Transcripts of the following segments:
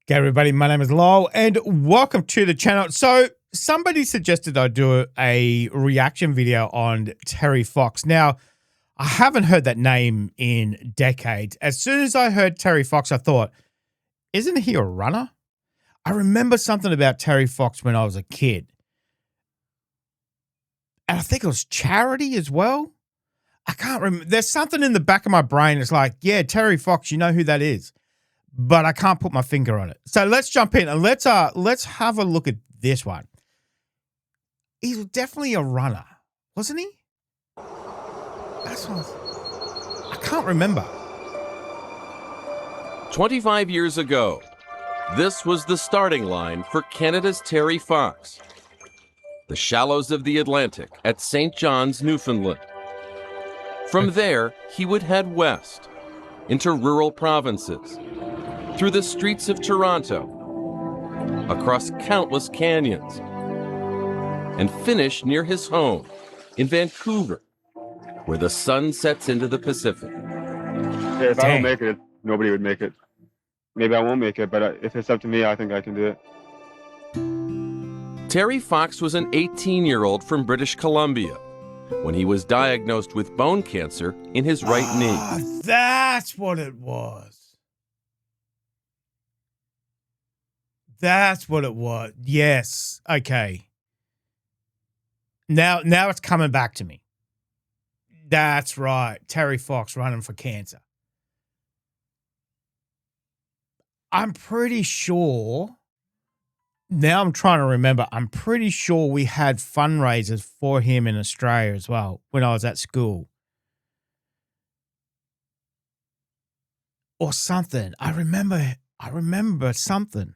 G'day everybody, my name is Lowell and welcome to the channel. So somebody suggested I do a reaction video on Terry Fox. Now, I haven't heard that name in decades. As soon as I heard Terry Fox, I thought, isn't he a runner? I remember something about Terry Fox when I was a kid. And I think it was charity as well. I can't remember. There's something in the back of my brain that's like, yeah, Terry Fox, you know who that is. But I can't put my finger on it. So let's jump in and let's have a look at this one. He's definitely a runner, wasn't he? That's what I can't remember. 25 years ago, this was the starting line for Canada's Terry Fox. The shallows of the Atlantic at St. John's, Newfoundland. From there, he would head west into rural provinces, through the streets of Toronto, across countless canyons, and finish near his home in Vancouver, where the sun sets into the Pacific. Yeah, if I don't make it, nobody would make it. Maybe I won't make it, but if it's up to me, I think I can do it. Terry Fox was an 18-year-old from British Columbia when he was diagnosed with bone cancer in his right knee. That's what it was. That's what it was. Yes. Okay. Now it's coming back to me. That's right. Terry Fox running for cancer. I'm pretty sure. Now I'm trying to remember. I'm pretty sure we had fundraisers for him in Australia as well when I was at school. Or something. I remember something.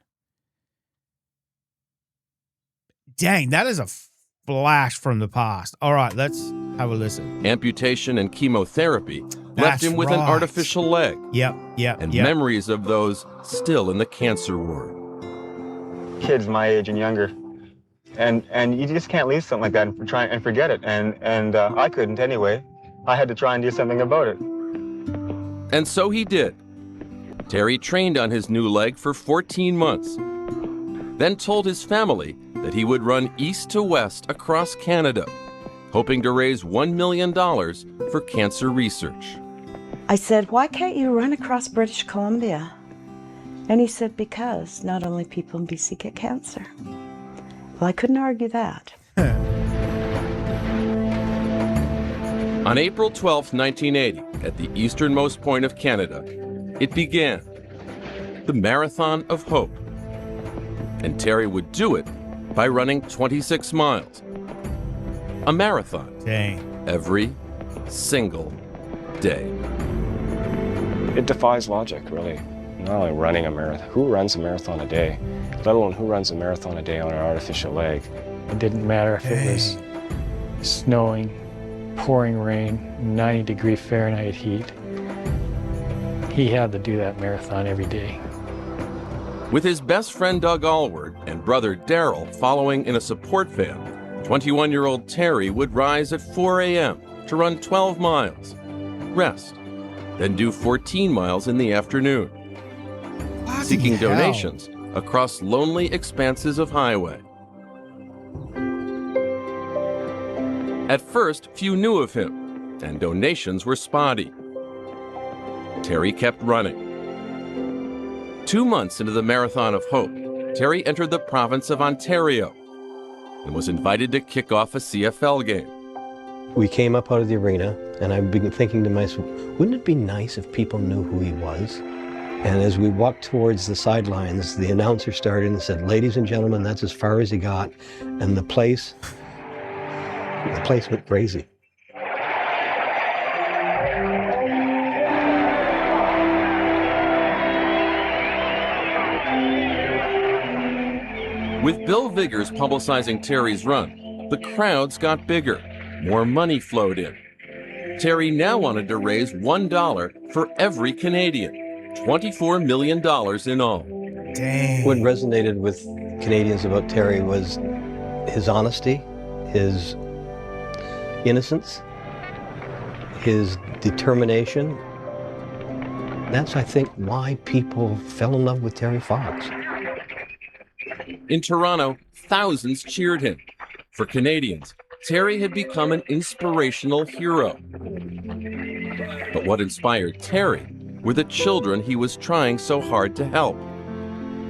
Dang, that is a flash from the past. All right, let's have a listen. Amputation and chemotherapy left him with an artificial leg. Yep. And memories of those still in the cancer ward. Kids my age and younger, and you just can't leave something like that and try and forget it. And I couldn't anyway. I had to try and do something about it. And so he did. Terry trained on his new leg for 14 months, then told his family that he would run east to west across Canada, hoping to raise $1 million for cancer research. I said, why can't you run across British Columbia? And he said, because not only people in BC get cancer. Well, I couldn't argue that. On April 12, 1980, at the easternmost point of Canada, it began, the Marathon of Hope. And Terry would do it by running 26 miles. A marathon. Dang. Every single day. It defies logic, really. Not only running a marathon, who runs a marathon a day, let alone who runs a marathon a day on an artificial leg? It didn't matter if it was snowing, pouring rain, 90-degree Fahrenheit heat. He had to do that marathon every day. With his best friend Doug Allward and brother Daryl following in a support van, 21-year-old Terry would rise at 4 a.m. to run 12 miles, rest, then do 14 miles in the afternoon, seeking donations across lonely expanses of highway. At first, few knew of him, and donations were spotty. Terry kept running. 2 months into the Marathon of Hope, Terry entered the province of Ontario and was invited to kick off a CFL game. We came up out of the arena, and I've been thinking to myself, wouldn't it be nice if people knew who he was? And as we walked towards the sidelines, the announcer started and said, ladies and gentlemen, that's as far as he got. And the place went crazy. With Bill Viggers publicizing Terry's run, the crowds got bigger. More money flowed in. Terry now wanted to raise $1 for every Canadian, $24 million in all. Dang. What resonated with Canadians about Terry was his honesty, his innocence, his determination. That's, I think, why people fell in love with Terry Fox. In Toronto, thousands cheered him. For Canadians, Terry had become an inspirational hero. But what inspired Terry were the children he was trying so hard to help.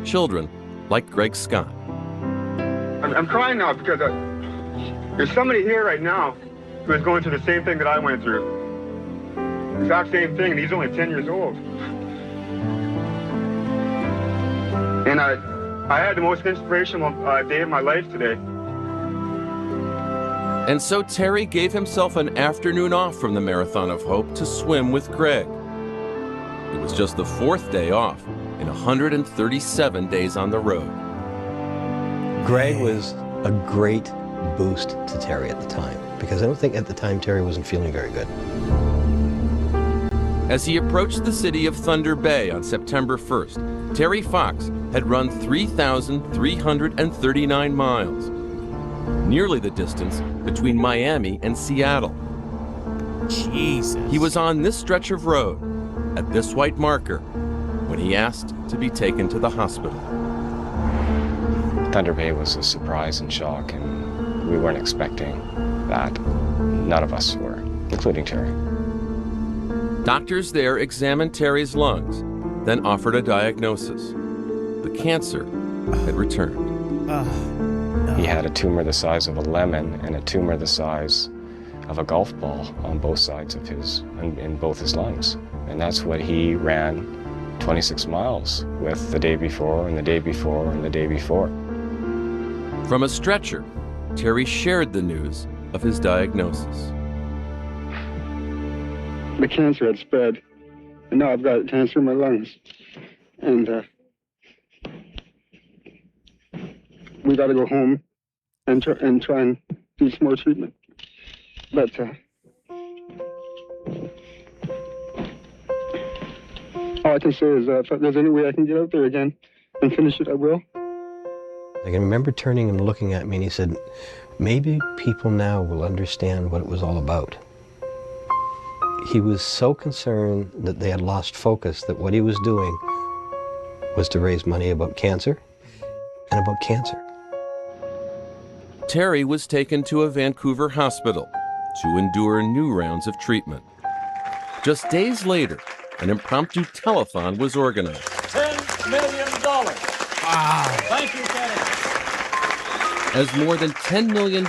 Children like Greg Scott. I'm crying now because there's somebody here right now who is going through the same thing that I went through. Exact same thing, and he's only 10 years old. And I had the most inspirational day of my life today. And so Terry gave himself an afternoon off from the Marathon of Hope to swim with Greg. It was just the 4th day off in 137 days on the road. Greg was a great boost to Terry at the time, because I don't think at the time Terry wasn't feeling very good. As he approached the city of Thunder Bay on September 1st, Terry Fox had run 3,339 miles, nearly the distance between Miami and Seattle. Jesus. He was on this stretch of road, at this white marker, when he asked to be taken to the hospital. Thunder Bay was a surprise and shock, and we weren't expecting that. None of us were, including Terry. Doctors there examined Terry's lungs, then offered a diagnosis. The cancer had returned. He had a tumor the size of a lemon and a tumor the size of a golf ball on both sides of in both his lungs. And that's what he ran 26 miles with the day before and the day before and the day before. From a stretcher, Terry shared the news of his diagnosis. The cancer had spread, and now I've got cancer in my lungs. And we got to go home and try and do some more treatment. But all I can say is if there's any way I can get out there again and finish it, I will. I can remember turning and looking at me, and he said, maybe people now will understand what it was all about. He was so concerned that they had lost focus that what he was doing was to raise money about cancer and about cancer. Terry was taken to a Vancouver hospital to endure new rounds of treatment. Just days later, an impromptu telethon was organized. $10 million. Wow. Thank you, Kenny. As more than $10 million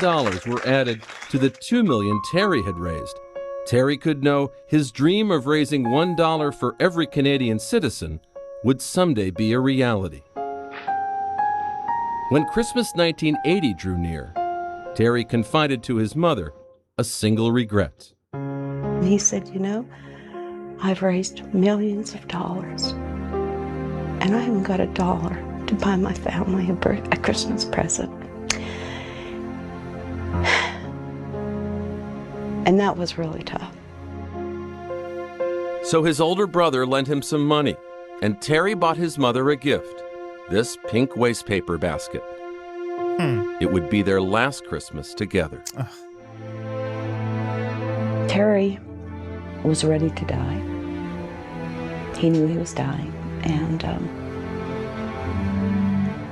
were added to the $2 million Terry had raised, Terry could know his dream of raising $1 for every Canadian citizen would someday be a reality. When Christmas 1980 drew near, Terry confided to his mother a single regret. He said, you know, I've raised millions of dollars, and I haven't got $1 to buy my family a Christmas present. And that was really tough. So his older brother lent him some money, and Terry bought his mother a gift, this pink wastepaper basket. It would be their last Christmas together. Terry was ready to die. He knew he was dying, and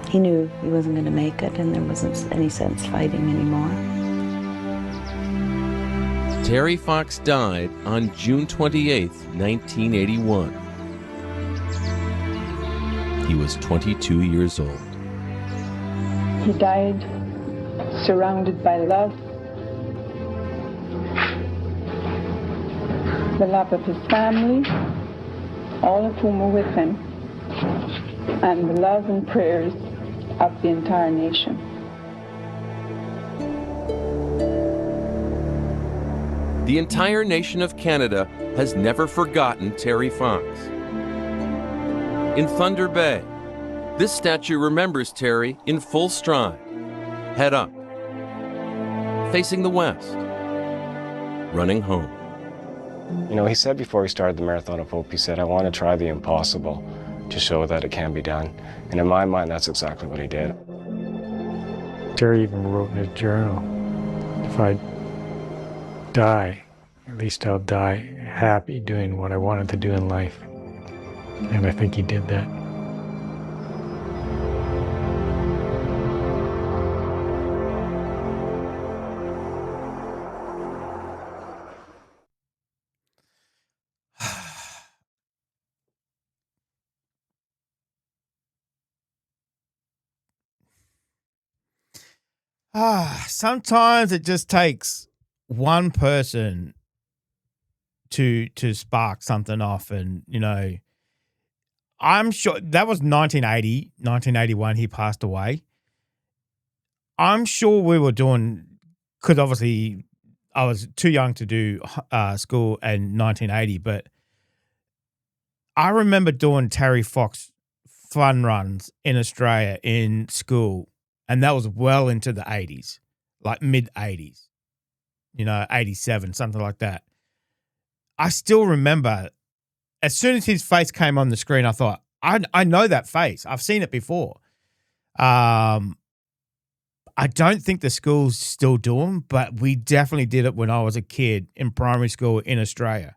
he knew he wasn't going to make it, and there wasn't any sense fighting anymore. Terry Fox died on June 28, 1981. He was 22 years old. He died surrounded by love, the love of his family, all of whom were with him, and the love and prayers of the entire nation. The entire nation of Canada has never forgotten Terry Fox. In Thunder Bay, this statue remembers Terry in full stride, head up, facing the west, running home. You know, he said before he started the Marathon of Hope, he said, I want to try the impossible to show that it can be done. And in my mind, that's exactly what he did. Terry even wrote in his journal, if I die, at least I'll die happy doing what I wanted to do in life. And I think he did that. Sometimes it just takes one person to spark something off, and I'm sure that was 1980, 1981. He passed away. I'm sure we were doing, because obviously I was too young to do school in 1980, but I remember doing Terry Fox fun runs in Australia in school, and that was well into the 80s, like mid 80s, 87, something like that. I still remember as soon as his face came on the screen, I thought, I know that face. I've seen it before. I don't think the schools still do them, but we definitely did it when I was a kid in primary school in Australia.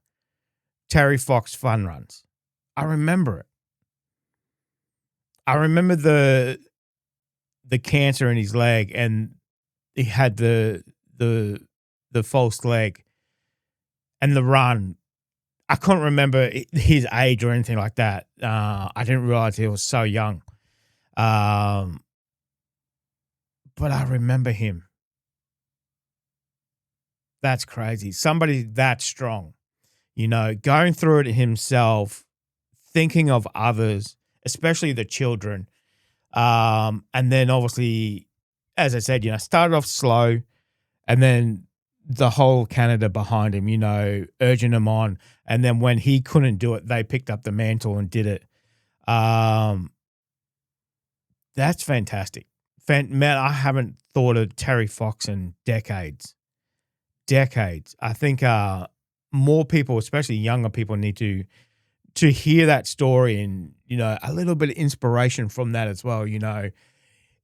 Terry Fox fun runs. I remember it. I remember the cancer in his leg, and he had the false leg and the run. I couldn't remember his age or anything like that. I didn't realize he was so young. But I remember him. That's crazy. Somebody that strong, going through it himself, thinking of others, especially the children. And then obviously, as I said, started off slow, and then the whole Canada behind him, urging him on. And then when he couldn't do it, they picked up the mantle and did it. That's fantastic. Man, I haven't thought of Terry Fox in decades. I think more people, especially younger people, need to hear that story, and a little bit of inspiration from that as well.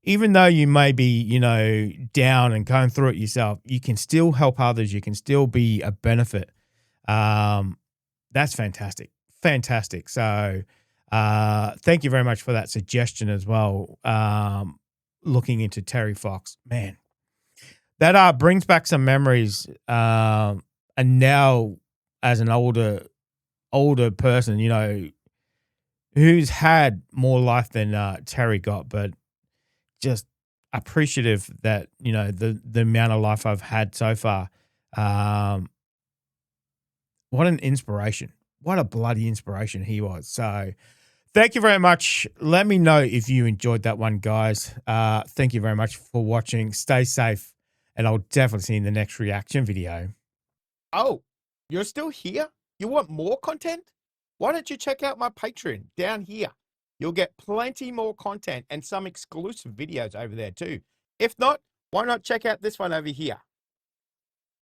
Even though you may be down and going through it yourself, you can still help others. You can still be a benefit. That's fantastic. So thank you very much for that suggestion as well. Looking into Terry Fox, man, that brings back some memories. And now, as an older person, who's had more life than Terry got, but just appreciative that the amount of life I've had so far. What an inspiration! What a bloody inspiration he was. So, thank you very much. Let me know if you enjoyed that one, guys. Thank you very much for watching. Stay safe, and I'll definitely see you in the next reaction video. Oh, you're still here? You want more content? Why don't you check out my Patreon down here? You'll get plenty more content and some exclusive videos over there too. If not, why not check out this one over here?